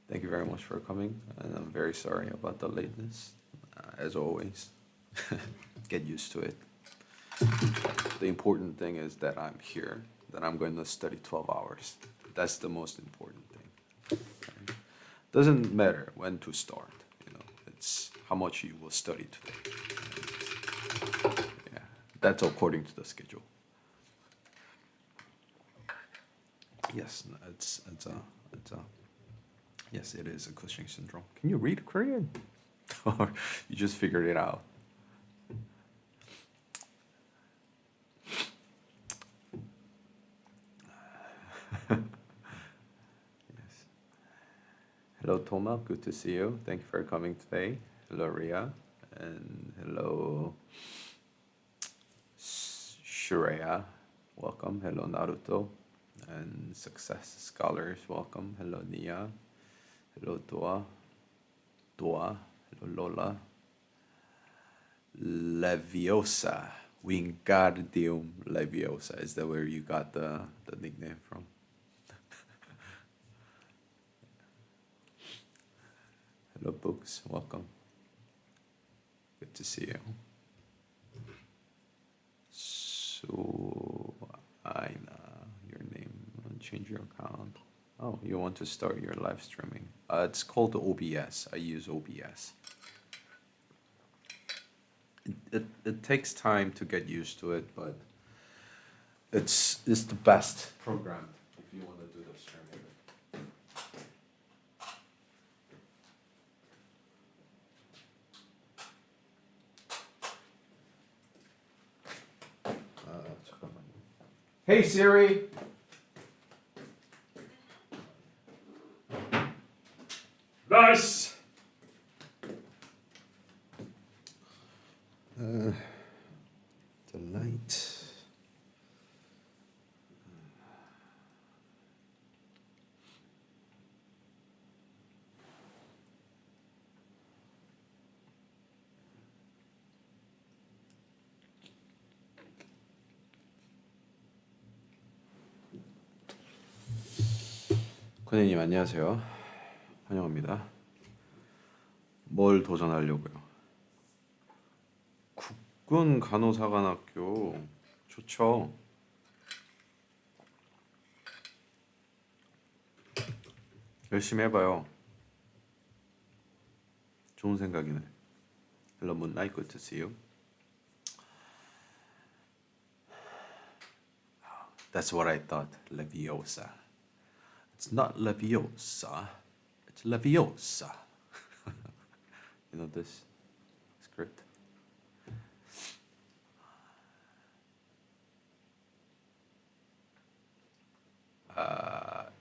Thank you very much for coming, and I'm very sorry about the lateness. As always, get used to it. The important thing is that I'm here, that I'm going to study 12 hours. That's the most important thing. Okay? Doesn't matter when to start, it's how much you will study today. Yeah, that's according to the schedule. Yes, yes, it is a Cushing syndrome. Can you read Korean? Or you just figured it out? Yes. Hello, Toma. Good to see you. Thank you for coming today. Hello, Ria. And hello, Shreya. Welcome. Hello, Naruto. And Success Scholars. Welcome. Hello, Nia. Hello, Dua. Hello, Lola. Leviosa. Wingardium Leviosa. Is that where you got the nickname from? Hello, Books. Welcome. Good to see you. So, your name. Change your account. Oh, you want to start your live streaming? It's called OBS. I use OBS. It takes time to get used to it, but it's the best program if you want to do the streaming. Hey Siri. Nice. The light. 권혜님 안녕하세요. 환영합니다. 뭘 도전하려고요? 국군 간호사관학교 좋죠. 열심히 해봐요. 좋은 생각이네. Hello, Moonlight. Good to see you. That's what I thought. Leviosa. It's not Leviosa. It's Leviosa. You know this script?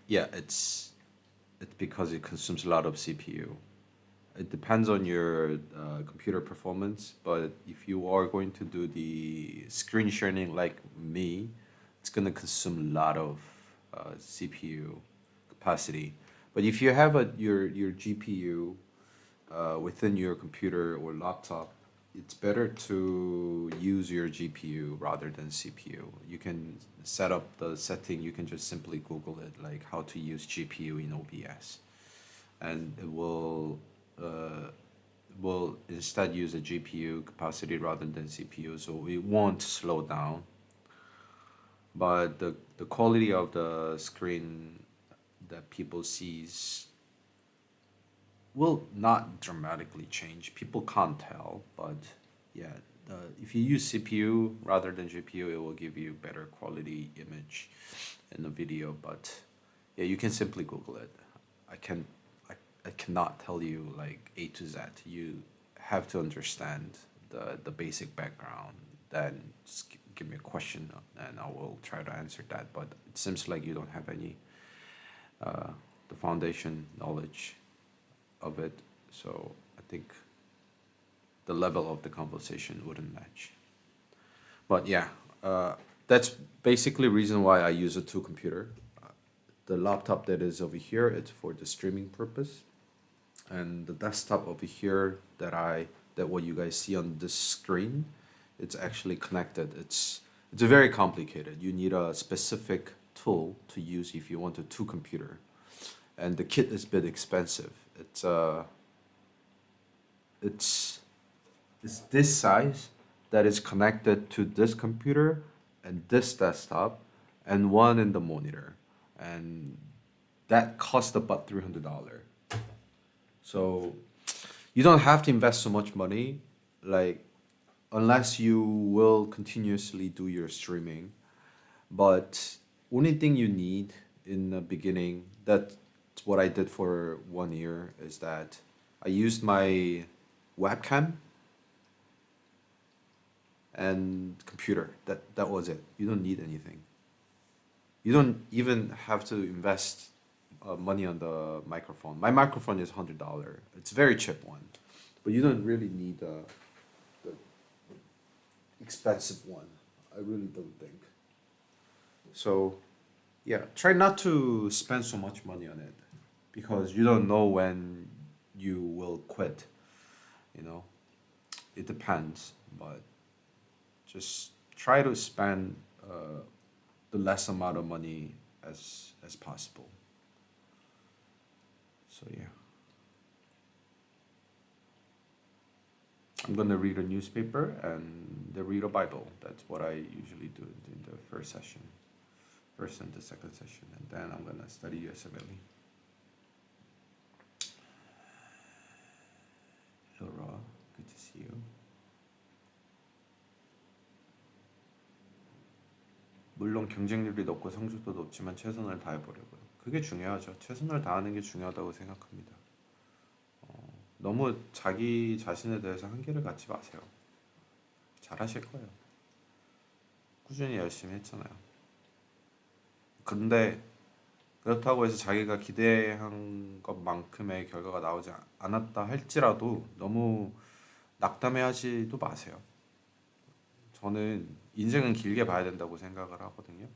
Yeah, it's because it consumes a lot of CPU. It depends on your computer performance, but if you are going to do the screen sharing like me, it's gonna consume a lot of CPU capacity. But if you have your GPU within your computer or laptop, it's better to use your GPU rather than CPU. You can set up the setting. You can just simply Google it, like how to use GPU in OBS, and it will instead use a GPU capacity rather than CPU, so it won't slow down. But the quality of the screen that people sees will not dramatically change. People can't tell, but yeah, if you use CPU rather than GPU, it will give you better quality image in the video. But yeah, you can simply Google it. I cannot tell you like A to Z. You have to understand the basic background. Then just give me a question and I will try to answer that. But it seems like you don't have any the foundation knowledge of it, so I think the level of the conversation wouldn't match. But yeah, that's basically reason why I use a two computer. The laptop that is over here, it's for the streaming purpose, and the desktop over here that what you guys see on this screen, it's actually connected. It's very complicated. You need a specific tool to use if you want a two computer. and the kit is a bit expensive. It's this size that is connected to this computer and this desktop and one in the monitor, and that cost about $300. So you don't have to invest so much money, like unless you will continuously do your streaming. But only thing you need in the beginning, that's what I did for 1 year, is that I used my webcam and computer. That was it. You don't need anything. You don't even have to invest money on the microphone. My microphone is $100. It's a very cheap one, but you don't really need the expensive one. I really don't think. So, yeah, try not to spend so much money on it because you don't know when you will quit. You know, it depends, but just try to spend the less amount of money as possible. So yeah, I'm gonna read a newspaper and read a Bible. That's what I usually do in the first session, first and the second session, and then I'm gonna study USMLE. Laura, good to see you. 물론 경쟁률이 높고 성적도 높지만 최선을 다해보려고요. 그게 중요하죠. 최선을 다하는 게 중요하다고 생각합니다. 너무 자기 자신에 대해서 한계를 갖지 마세요. 잘하실 거예요. 꾸준히 열심히 했잖아요. 근데 그렇다고 해서 자기가 기대한 것만큼의 결과가 나오지 않았다 할지라도 너무 낙담해하지도 마세요. 저는 인생은 길게 봐야 된다고 생각을 하거든요.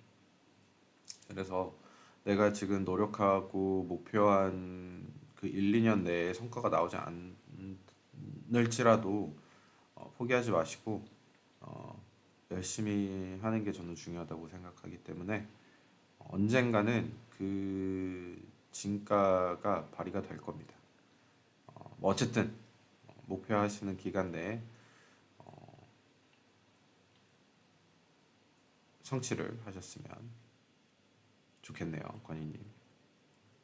그래서 내가 지금 노력하고 목표한 그 1, 2년 내에 성과가 나오지 않을지라도 포기하지 마시고 열심히 하는 게 저는 중요하다고 생각하기 때문에 언젠가는 그 진가가 발휘가 될 겁니다. 어쨌든 목표하시는 기간 내에 성취를 하셨으면 좋겠네요, 권희님.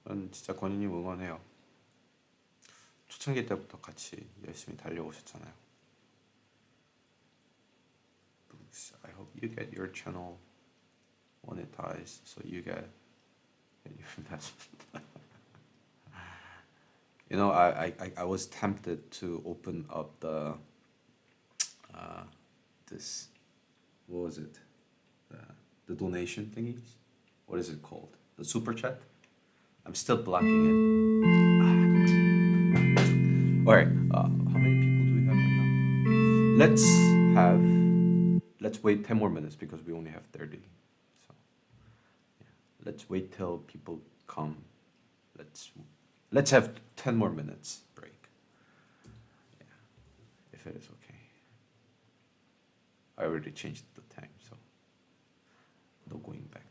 전 진짜 권희님 응원해요. 초창기 때부터 같이 열심히 달려오셨잖아요. I hope you get your channel monetized, so you get your investment. You know, I was tempted to open up the this, what was it? The donation thingies. What is it called? The super chat. I'm still blocking it. All right. How many people do we have right now? Let's wait 10 more minutes because we only have 30. So yeah. Let's wait till people come. Let's have 10 more minutes break. Yeah, if it is okay. I already changed the time, so no going back.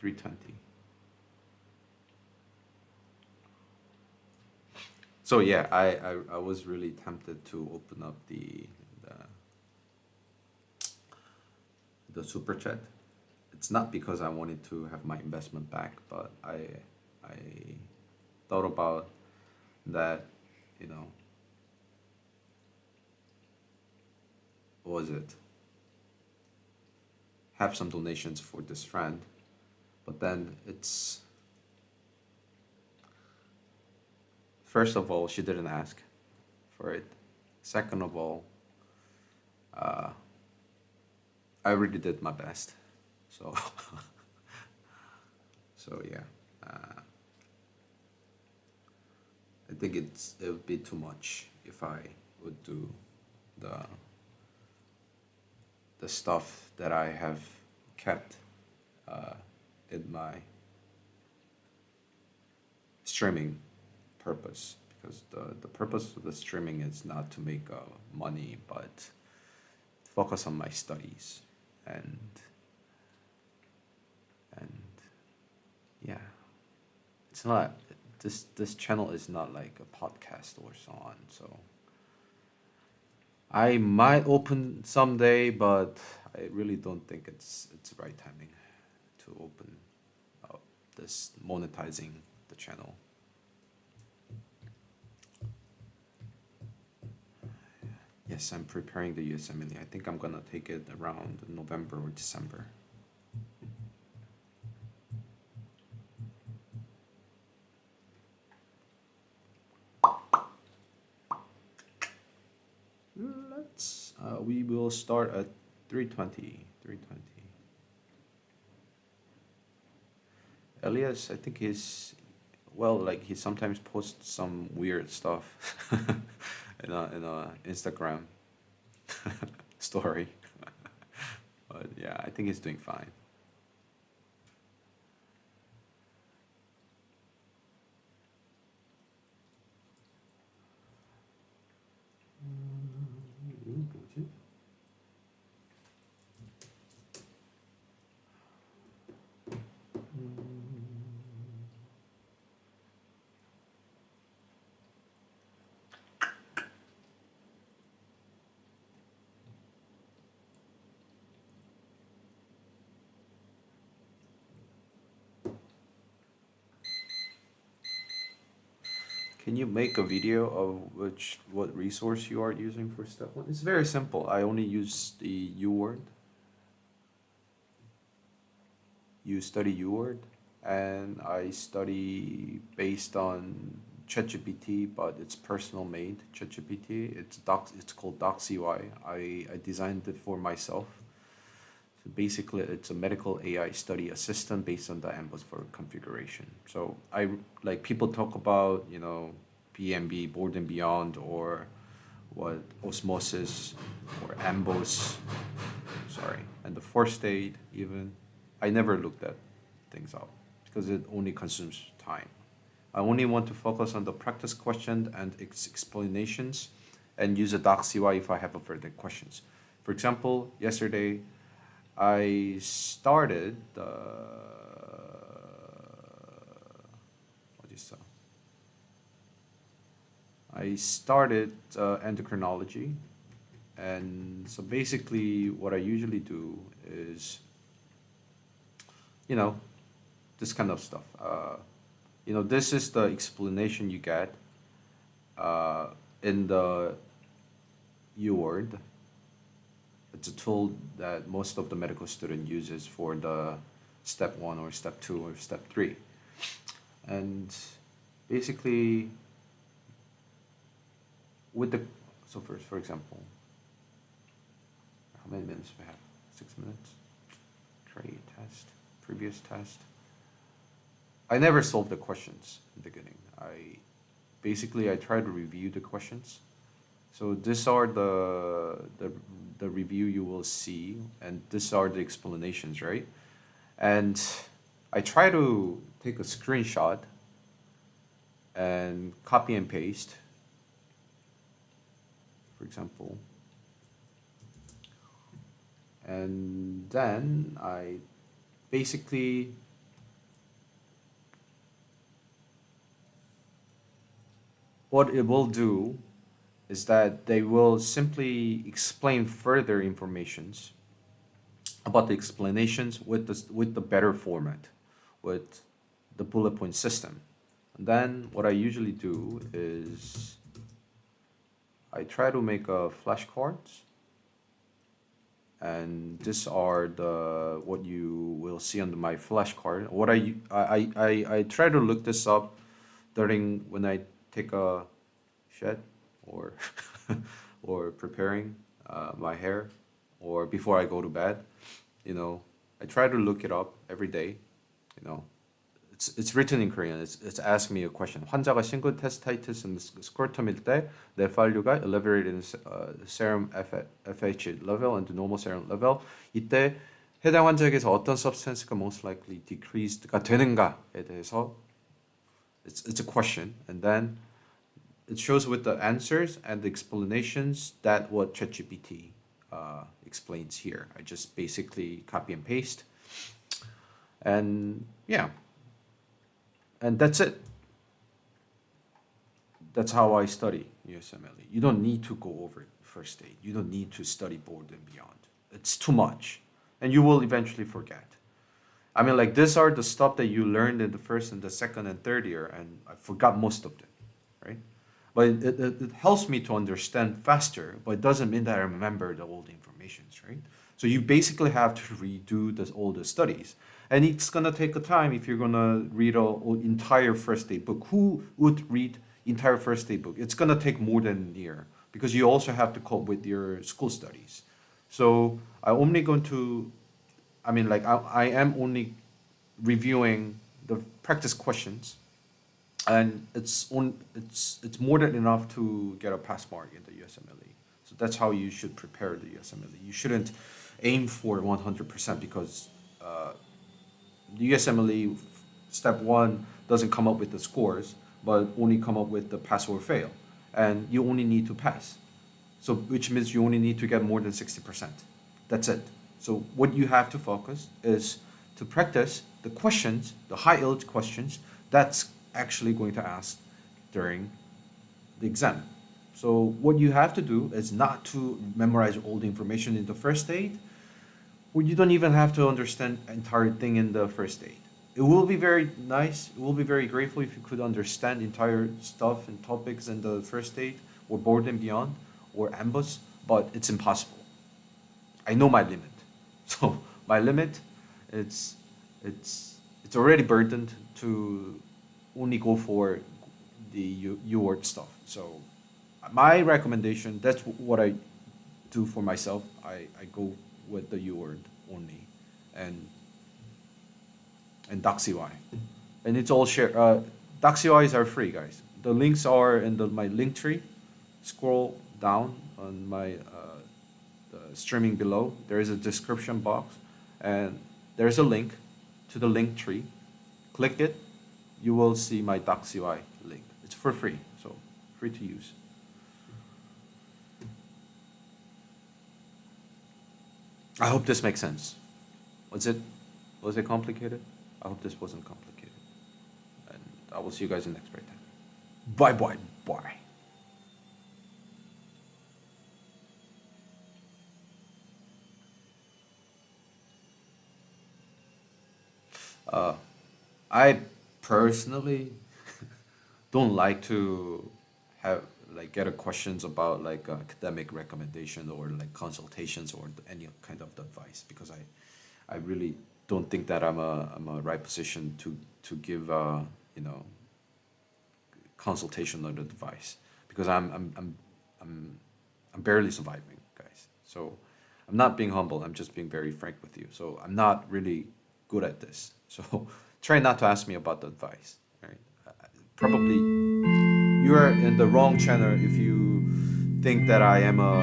3:20. So yeah, I was really tempted to open up the super chat. It's not because I wanted to have my investment back, but I thought about that, you know, what was it? Have some donations for this friend, but then it's, first of all, she didn't ask for it. Second of all, I already did my best, so so yeah, I think it would be too much if I would do the stuff that I have kept in my streaming purpose, because the purpose of the streaming is not to make money, but focus on my studies and yeah, it's not this channel is not like a podcast or so on. So I might open someday, but I really don't think it's the right timing to open up this monetizing the channel. Yes, I'm preparing the USMLE. I think I'm gonna take it around November or December. We will start at 3:20. Elias, I think like he sometimes posts some weird stuff in a Instagram story. But yeah, I think he's doing fine. Can you make a video of what resource you are using for step one? It's very simple. I only use the UWord. You study UWord, and I study based on ChatGPT, but it's personal made ChatGPT. It's called SeewhY. I designed it for myself. So basically, it's a medical AI study assistant based on the Ambos for configuration. So like people talk about, PMB, Board and Beyond, or what Osmosis or Ambos, and the first aid even. I never looked at things up because it only consumes time. I only want to focus on the practice questions and explanations and use a SeewhY if I have further questions. For example, yesterday, I started endocrinology, and so basically what I usually do is, this kind of stuff. This is the explanation you get in the UWord. It's a tool that most of the medical student uses for the step 1 or step 2 or step 3. And basically, for example, how many minutes we have? 6 minutes. Create test, previous test. I never solved the questions in the beginning. I try to review the questions. So these are the review you will see, and these are the explanations, right? And I try to take a screenshot and copy and paste, for example. And then I basically what it will do is that they will simply explain further informations about the explanations with the better format, with the bullet point system. And then what I usually do is I try to make flashcards, and these are what you will see on my flashcard. What I try to look this up during when I take a shed or or preparing my hair or before I go to bed. I try to look it up every day. It's written in Korean. It's asked me a question. 환자가 신고테스타이티스 스크로텀일 때 내 value가 elevated in serum FH level and normal serum level. 이때 해당 환자에게서 어떤 substance가 most likely decreased가 되는가에 대해서 it's a question, and then it shows with the answers and the explanations that what ChatGPT explains here. I just basically copy and paste, and yeah. And that's it. that's how I study USMLE. You don't need to go over first aid. You don't need to study board and beyond. It's too much, and you will eventually forget. I mean, like these are the stuff that you learned in the first and the second and third year, and I forgot most of them, right? But it helps me to understand faster, but it doesn't mean that I remember the old informations, right? So you basically have to redo all the studies. And it's gonna take a time if you're gonna read an entire first aid book. Who would read entire first aid book? It's gonna take more than a year because you also have to cope with your school studies. So I'm only going to, I mean, like I am only reviewing the practice questions, and it's more than enough to get a pass mark in the USMLE. So that's how you should prepare the USMLE. You shouldn't aim for 100% because the USMLE step 1 doesn't come up with the scores, but only come up with the pass or fail, and you only need to pass. So which means you only need to get more than 60%. That's it. So what you have to focus is to practice the questions, the high yield questions that's actually going to ask during the exam. So what you have to do is not to memorize all the information in the first aid, or you don't even have to understand entire thing in the first aid. It will be very nice, it will be very grateful if you could understand entire stuff and topics in the first aid or board and beyond or AMBUS, but it's impossible. I know my limit. So my limit, it's already burdened to only go for the UWord stuff. So my recommendation, that's what I do for myself. I go with the UWord only, and SeewhY, and it's all shared. SeewhYs are free, guys. The links are in my link tree. Scroll down on my the streaming below. There is a description box, and there's a link to the link tree. Click it. You will see my SeewhY link. It's for free, so free to use. I hope this makes sense. Was it complicated? I hope this wasn't complicated. And I will see you guys in the next break time. Bye bye bye. I personally don't like to have get a questions about academic recommendation or like consultations or any kind of advice, because I really don't think that I'm a right position to give consultation or advice, because I'm barely surviving, guys. So I'm not being humble. I'm just being very frank with you. So I'm not really good at this. So try not to ask me about the advice. Right? Probably you're in the wrong channel if you think that I am a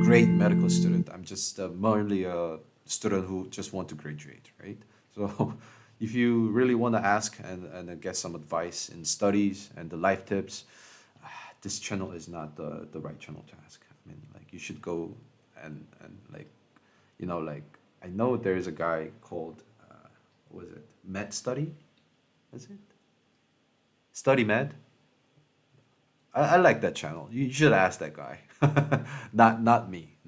great medical student. I'm just merely a student who just want to graduate, right? So if you really want to ask and get some advice in studies and the life tips, this channel is not the right channel to ask. I mean, you should go and I know there is a guy called what is it, Med Study? Is it? Study Med? I like that channel. You should ask that guy. Not me.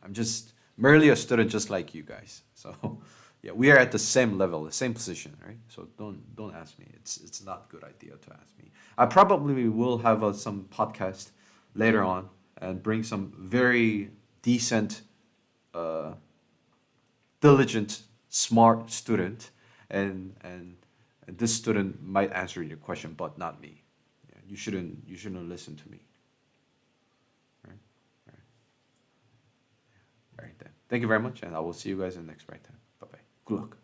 I'm just merely a student just like you guys. So yeah, we are at the same level, the same position, right? So don't ask me. It's not a good idea to ask me. I probably will have some podcast later on and bring some very decent, diligent, smart student, and this student might answer your question, but not me. Yeah, you shouldn't listen to me. Right? All right then. Thank you very much, and I will see you guys in the next break time. Bye bye. Good luck.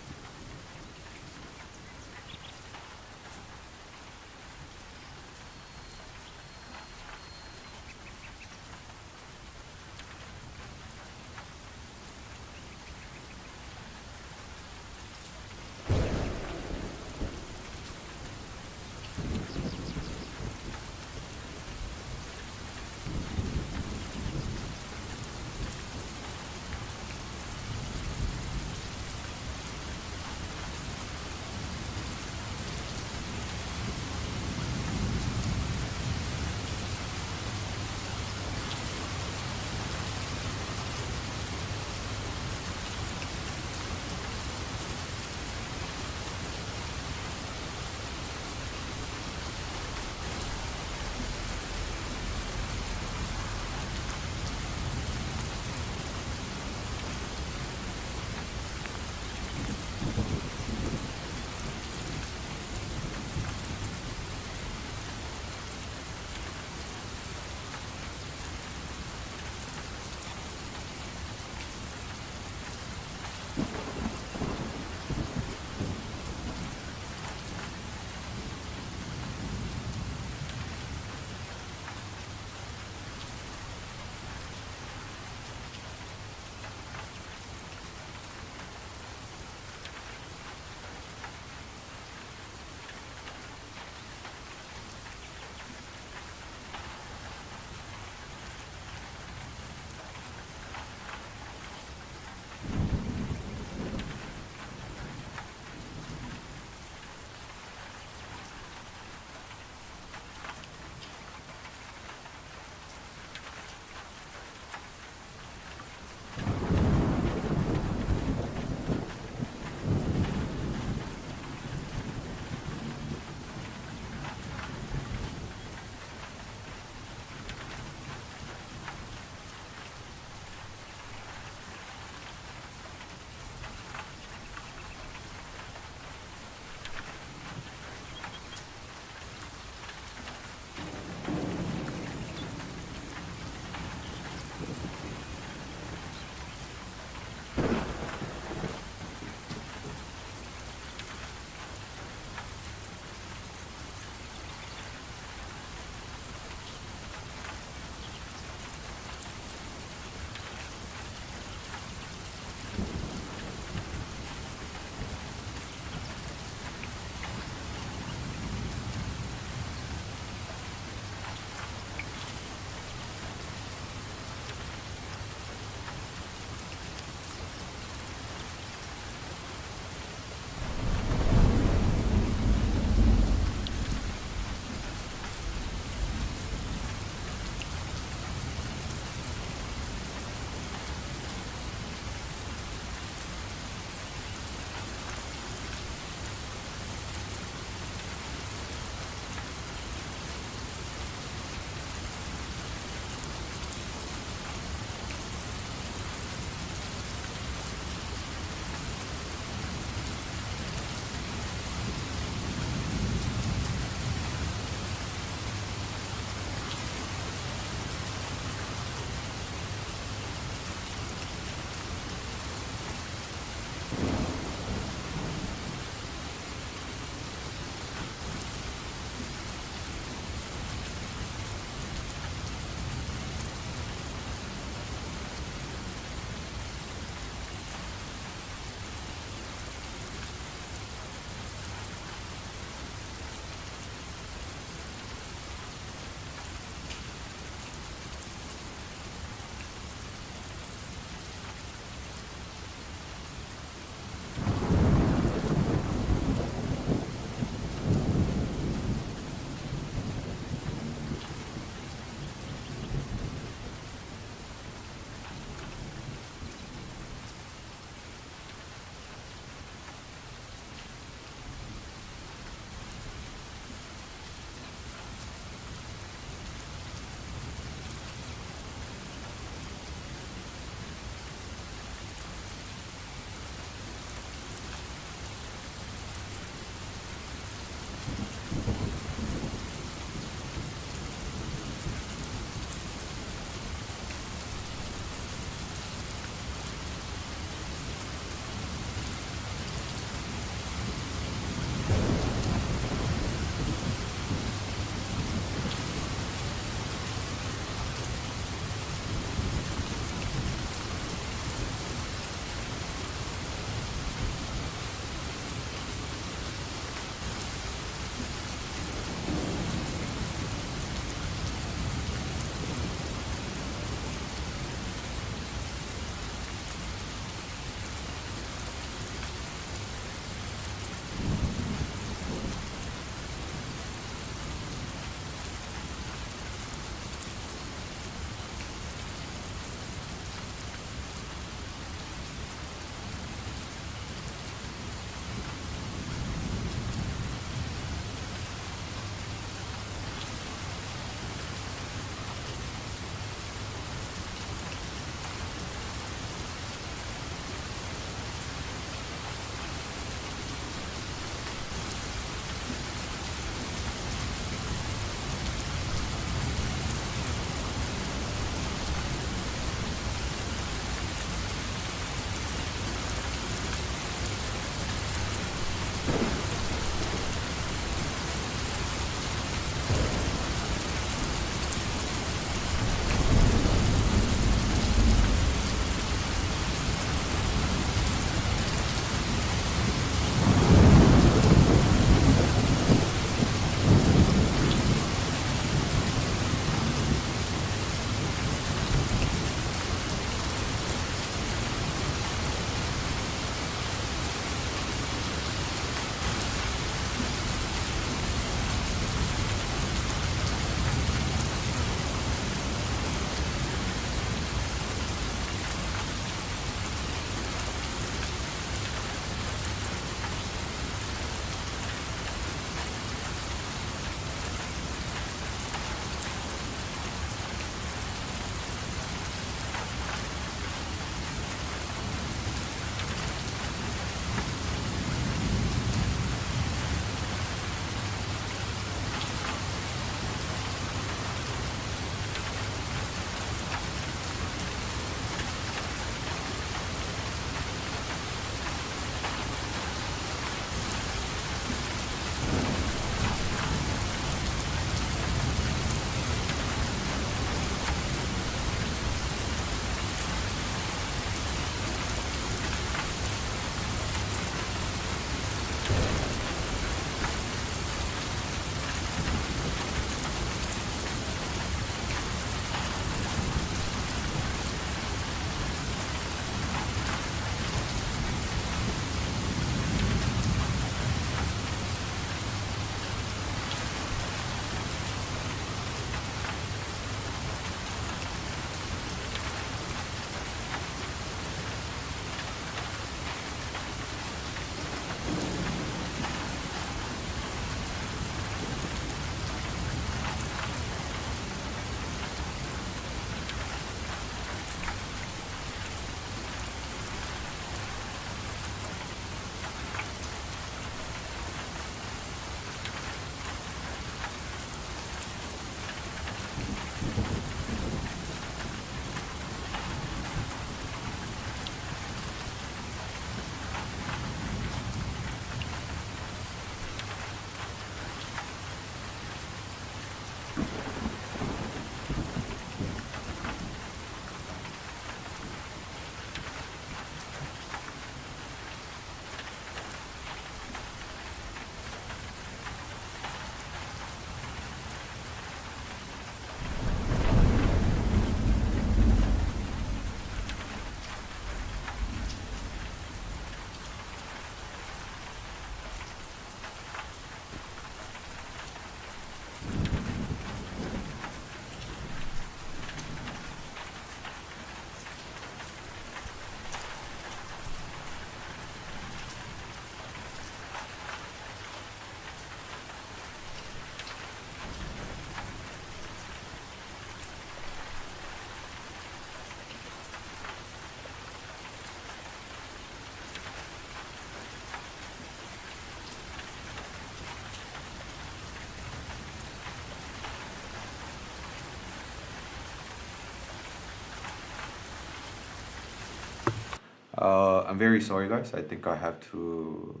I'm very sorry, guys. I think I have to.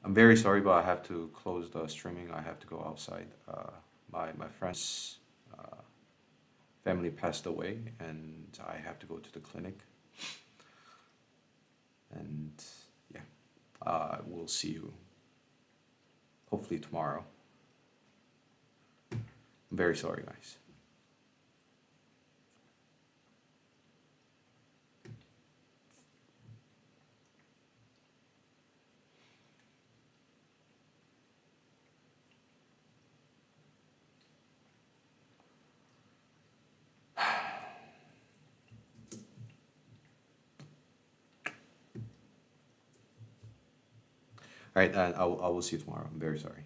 I'm very sorry, but I have to close the streaming. I have to go outside. My friend's family passed away, and I have to go to the clinic. And yeah, we'll see you hopefully tomorrow. I'm very sorry, guys. All right, I will see you tomorrow. I'm very sorry.